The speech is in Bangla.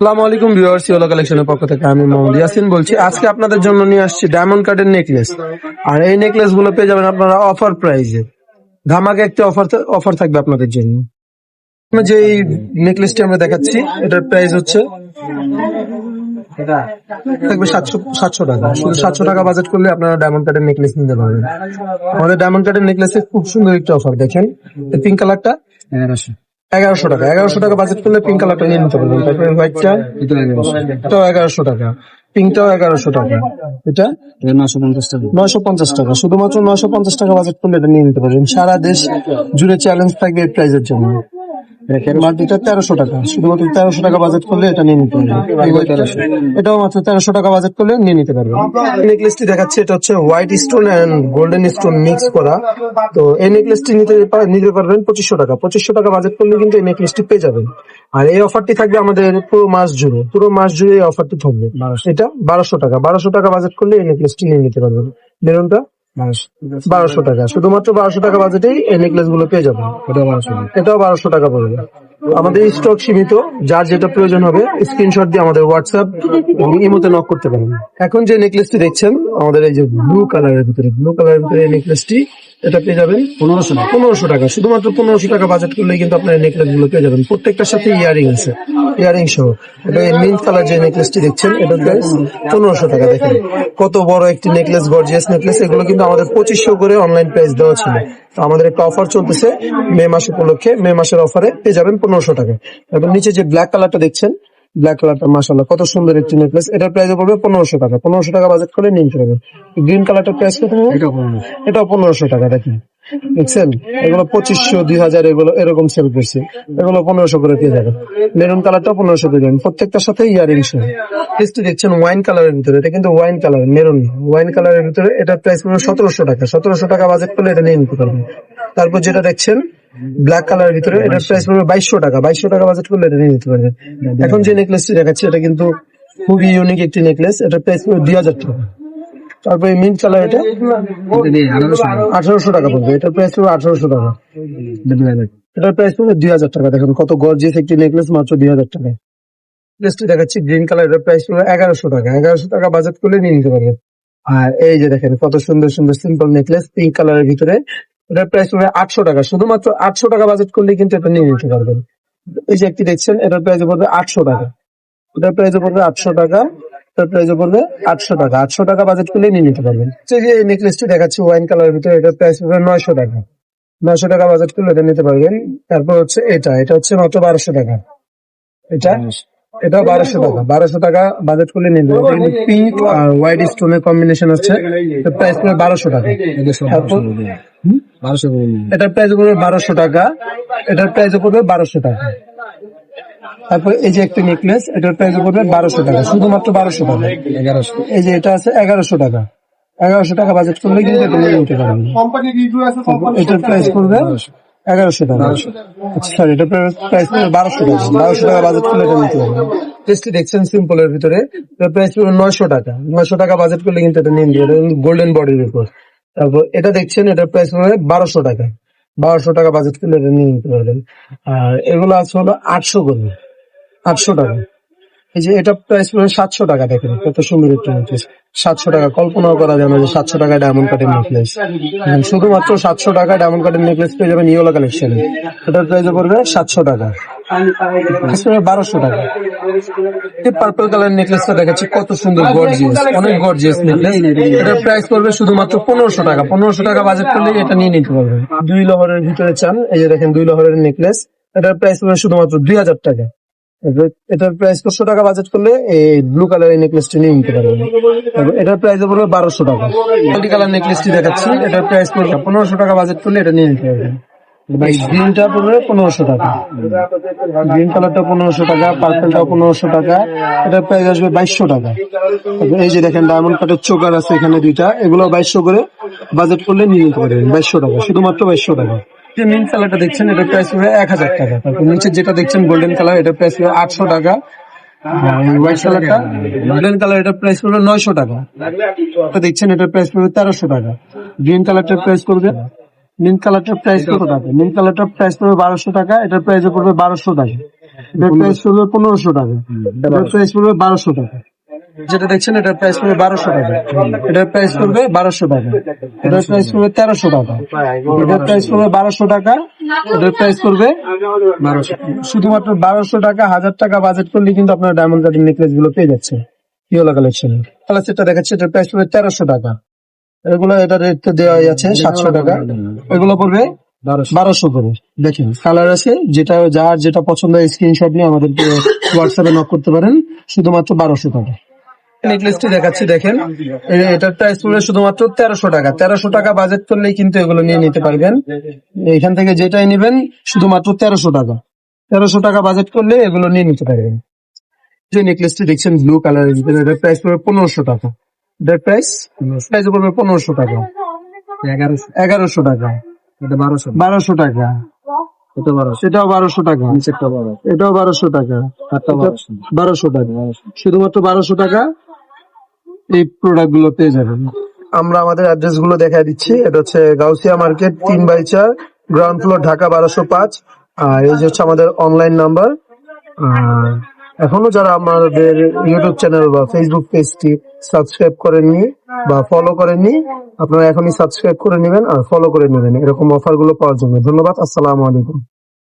আসসালামু আলাইকুম ভিউয়ার্স, ইওলা কালেকশনের পক্ষ থেকে আমি মোহাম্মদ ইয়াসিন বলছি। আজকে আপনাদের জন্য নিয়ে আসছি ডায়মন্ড কাটের নেকলেস। আর এই নেকলেস গুলো পেয়ে যাবেন আপনারা অফার প্রাইজে। ধামাকা একটা অফার থাকবে আপনাদের জন্য। যে এই নেকলেসটি আমরা দেখাচ্ছি, এটার প্রাইস হচ্ছে থাকবে 700 টাকা। শুধু 700 টাকা বাজেট করলে আপনারা ডায়মন্ড কাটের নেকলেস নিতে পারবেন। আমাদের ডায়মন্ড কাটের নেকলেসে খুব সুন্দর একটা অফার দেখেন। পিঙ্ক কালারটা 1100 টাকা। 1100 টাকা বাজেট করলে পিঙ্ক কালারটা নিয়ে নিতে পারবেন। তারপরে হোয়াইটটা এটাও 1100 টাকা, পিঙ্কটাও 1100 টাকা। এটা 950 টাকা। শুধুমাত্র 950 টাকা বাজেট করলে এটা নিয়ে নিতে পারবেন। সারা দেশ জুড়ে চ্যালেঞ্জ থাকবে এই প্রাইজের জন্য। মাটিটা 1300 টাকা। শুধুমাত্র 1300 টাকা বাজেট করলে এটা নিয়ে নিতে পারবেন। এটাও মাত্র 1300 টাকা বাজেট করলে নিয়ে নিতে পারবেন। নেকলেসটি দেখাচ্ছে, এটা হচ্ছে white stone and golden stone mix করা। তো এই নেকলেসটি নিতে পারবেন 2500 টাকা। 2500 টাকা বাজেট করলে কিন্তু এই নেকলেসটি পেয়ে যাবেন। আর এই অফারটি থাকবে আমাদের পুরো মাস জুড়ে এই অফারটি থাকবে। এটা 1200 টাকা। 1200 টাকা বাজেট করলে এই নেকলেসটি নিয়ে নিতে পারবেন। মেরুনটা 1200 টাকা। শুধুমাত্র 1200 টাকা বাজেটেই এই নেকলেস গুলো পেয়ে যাবেন। এটাও 1200 টাকা পড়বে। আমাদের স্টক সীমিত, যার যেটা প্রয়োজন হবে স্ক্রিনশট দিয়ে আমাদের হোয়াটসঅ্যাপ এবং ইমোতে নক করতে পারেন। এখন যে নেকলেসটি দেখছেন আমাদের এই যে ব্লু কালারের ভিতরে এই নেকলেসটি, এটা পেয়ে যাবেন 1500 টাকা। শুধুমাত্র 1500 টাকা বাজেট করলে কিন্তু আপনার এই নেকলেস গুলো পেয়ে যাবেন। প্রত্যেকটার সাথে ইয়ারিং আছে, ইয়ারিং সহ। এটা মিন্ট কালার যে নেকলেসটি দেখছেন, এটা প্রাইস 1500 টাকা। দেখেন কত বড় একটি নেকলেস, গর্জিয়াস নেকলেস। এগুলো কিন্তু আমাদের 2500 করে অনলাইন প্রাইস দেওয়া ছিল। তো আমাদের একটা অফার চলতেছে মে মাস উপলক্ষে। মে মাসের অফারে পেয়ে যাবেন 1500 টাকা। এবং নিচে যে ব্ল্যাক কালারটা দেখছেন, ব্ল্যাক কালারটা মাশাআল্লাহ কত সুন্দর একটি নেকলেস। এটার প্রাইস পড়বে 1500 টাকা। 1500 টাকা বাজেট করে নিয়ে নিতে পারবেন। গ্রিন কালারটার প্রাইস কত? এটাও 1500 টাকা। দেখেন দেখছেন, এগুলো 2500 2000 এগুলো এরকম সেল করছে। এগুলো 1500 করে পেয়ে যাবেন। মেরুন কালারটাও 1500 পেয়ে যাবেন। প্রত্যেকটার সাথে ইয়ারিং সহ। টেস্টটি দেখছেন ওয়াইন কালারের ভিতরে। এটা কিন্তু ওয়াইন কালার, মেরুন ওয়াইন কালারের ভিতরে। এটার প্রাইস পড়বে 1700 টাকা। 1700 টাকা বাজেট করলে এটা নিয়ে নিতে পারবেন। তারপর যেটা দেখছেন ব্ল্যাক কালারের ভিতরে, এটার প্রাইস পড়বে 2200 টাকা। 2200 টাকা বাজেট করলে এটা নিয়ে নিতে পারবেন। এখন যে নেকলেসটি দেখাচ্ছি, এটা কিন্তু খুবই ইউনিক একটি নেকলেস। এটার প্রাইস পড়বে 2000 টাকা। তারপরে মিন্ট কালার, এটা 1800 টাকা পড়বে। এটার প্রাইস পড়বে 1800 টাকা। এটার প্রাইস পড়বে 2000 টাকা। দেখুন কত গর্জিয়াস একটি নেকলেস, মাত্র 2000 টাকায়। নেকলেসটি দেখাচ্ছি গ্রিন কালার। এটার প্রাইস পড়বে 1100 টাকা। 1100 টাকা বাজেট করলে নিয়ে নিতে পারবেন। আর এই যে দেখেন কত সুন্দর সুন্দর সিম্পল নেকলেস পিঙ্ক কালারের ভিতরে। এটার প্রাইস পড়বে 800 টাকা। শুধুমাত্র 800 টাকা বাজেট করলে কিন্তু এটা নিয়ে নিতে পারবেন। এই যে একটি দেখছেন, এটার প্রাইস পড়বে 800 টাকা। এটার প্রাইস পড়বে 800 টাকা। এটার প্রাইস পড়বে 800 টাকা। 800 টাকা বাজেট করলে নিয়ে নিতে পারবেন। এই যে নেকলেসটি দেখাচ্ছি ওয়াইন কালারের ভিতরে, এটার প্রাইস পড়বে 900 টাকা। 900 টাকা বাজেট করলে এটা নিতে পারবেন। তারপর হচ্ছে এটা হচ্ছে মাত্র 1200 টাকা। এটা 1200 টাকা। 1200 টাকা বাজেট করলে নিয়ে নেবেন। পিঙ্ক আর হোয়াইট স্টোনের কম্বিনেশন আছে। প্রাইস পড়বে 1200 টাকা। এটার প্রাইস পড়বে 1200 টাকা। এটার প্রাইস পড়বে 1200 টাকা। তারপর এই যে একটা নেকলেস, এটার প্রাইস পড়বে 1200 টাকা। শুধুমাত্র 1200 টাকা। এই যে এটা আছে 1100 টাকা। 1100 টাকা বাজেট করলে কিন্তু এটা নিয়ে নিতে পারবেন। এটার প্রাইস পড়বে 1100 টাকা। সরি, এটার প্রাইস পড়বে 1200 টাকা। 1200 টাকা বাজেট করলে এটা নিতে পারবেন। টেস্টটি দেখছেন সিম্পলের ভিতরে। এটার প্রাইস পড়বে 900 টাকা। 900 টাকা বাজেট করলে কিন্তু এটা নিয়ে নিতে পারবেন, গোল্ডেন বডির উপর। তারপর এটা দেখছেন, এটার প্রাইস পড়বে 1200 টাকা। 1200 টাকা বাজেট করলে এটা নিয়ে নিতে পারবেন। আর এগুলো আছে হলো 800 করে, 800 টাকা। এই যে এটা প্রাইস পড়বে 700 টাকা। দেখেন কত সুন্দর একটা নেকলেস। 700 টাকা। কল্পনাও করা যায় না যে 700 টাকা ডায়মন্ড কাটের নেকলেস। শুধুমাত্র 700 টাকা ডায়মন্ড কাটের নেকলেস পেয়ে যাবেন ইওলা কালেকশনে। এটার প্রাইস পড়বে 700 টাকা। 1200 টাকা। এই পার্পল কালার নেকলেসটা দেখাচ্ছি, কত সুন্দর গর্জিয়াস, অনেক গর্জিয়াস নেকলেস। এটার প্রাইস পড়বে শুধুমাত্র 1500 টাকা। 1500 টাকা বাজেট করলে এটা নিয়ে নিতে পারবেন। 2 লহরের ভিতরে চান, এই যে দেখেন 2 লহরের নেকলেস। এটার প্রাইস পড়বে শুধুমাত্র 2000 টাকা। এটার প্রাইস 400 টাকা বাজেট করলে এই ব্লু কালার এই নেকলেসটি নিয়ে নিতে পারবেন। এটার প্রাইস পড়বে 1200 টাকা। মাল্টি কালার নেকলেসটি দেখাচ্ছি, এটার প্রাইস পড়বে 1500 টাকা বাজেট করলে এটা নিয়ে নিতে পারবেন। গ্রিনটা পড়বে 1500 টাকা। গ্রিন কালারটা 1500 টাকা। পার্পলটাও 1500 টাকা। এটার প্রাইস আসবে 2200 টাকা। এই যে দেখেন ডায়মন্ড কাটের চোকার আছে এখানে দুইটা, এগুলো 2200 করে বাজেট করলে নিয়ে নিতে পারবেন। 2200 টাকা। শুধুমাত্র 2200 টাকা। যে মিন্ট কালারটা দেখছেন, এটার প্রাইস পড়বে 1000 টাকা। তারপর নিচে যেটা দেখছেন গোল্ডেন কালার, এটার প্রাইস পড়বে 800 টাকা। হোয়াইট কালারটা গোল্ডেন কালার, এটার প্রাইস পড়বে 900 টাকা। এটা দেখছেন, এটার প্রাইস পড়বে 1300 টাকা। গ্রিন কালারটার প্রাইস পড়বে, মিন্ট কালারটার প্রাইস কত টাকা? মিন্ট কালারটার প্রাইস পড়বে 1200 টাকা। এটার প্রাইস পড়বে 1200 টাকা। এটার প্রাইস পড়বে 1500 টাকা, এটার প্রাইস পড়বে 1200 টাকা। যেটা দেখছেন এটার প্রাইস পড়বে 1200 টাকা, এটার প্রাইস পড়বে 1200 টাকা, এটার প্রাইস পড়বে 1300 টাকা, এটার প্রাইস পড়বে 1200 টাকা, এটার প্রাইস পড়বে 1200। শুধুমাত্র 1200 টাকা, 1000 টাকা বাজেট করলে কিন্তু আপনার ডায়মন্ড কাটিং নেকলেস গুলো পেয়ে যাচ্ছে ইয়েলো কালেকশন। কালার সেটটা দেখাচ্ছে, এটার প্রাইস পড়বে 1300 টাকা, এগুলো এটা রেট দেওয়া আছে 700 টাকা, এগুলো পড়বে 1200 করে। দেখেন কালার আছে, যেটা যার যেটা পছন্দ হয় স্ক্রিনশট নিয়ে আমাদেরকে হোয়াটসঅ্যাপে নক করতে পারেন, শুধুমাত্র 1200 টাকা। নেকলেসটি দেখাচ্ছি, দেখেন এটার প্রাইস পড়বে শুধুমাত্র 1300 টাকা। 1300 টাকা বাজেট করলেই কিন্তু এগুলো নিয়ে নিতে পারবেন। এখান থেকে যেটাই নেবেন শুধুমাত্র 1300 টাকা, 1300 টাকা বাজেট করলে এগুলো নিয়ে নিতে পারবেন। যে নেকলেসটি দেখছেন ব্লু কালারের ভিতরে, এটার প্রাইস পড়বে 1500 টাকা, এটার প্রাইস পড়বে 1500 টাকা, 1100 টাকা, এটা 1200 টাকা, এটাও 1200 টাকা, এটাও 1200 টাকা, 1200 টাকা, শুধুমাত্র 1200 টাকা এই প্রোডাক্ট গুলো পেয়ে যাবেন। আমরা আমাদের অ্যাড্রেস গুলো দেখা দিচ্ছি। এটা হচ্ছে Gausia market 3/4, ground floor, Dhaka 1205। আর এই যে হচ্ছে আমাদের অনলাইন নাম্বার। এখনো যারা আমাদের ইউটিউব চ্যানেল বা ফেসবুক পেজটি সাবস্ক্রাইব করেননি বা ফলো করেননি, আপনারা এখনই সাবস্ক্রাইব করে নেবেন আর ফলো করে নেবেন এরকম অফার গুলো পাওয়ার জন্য। ধন্যবাদ, আসসালামু আলাইকুম।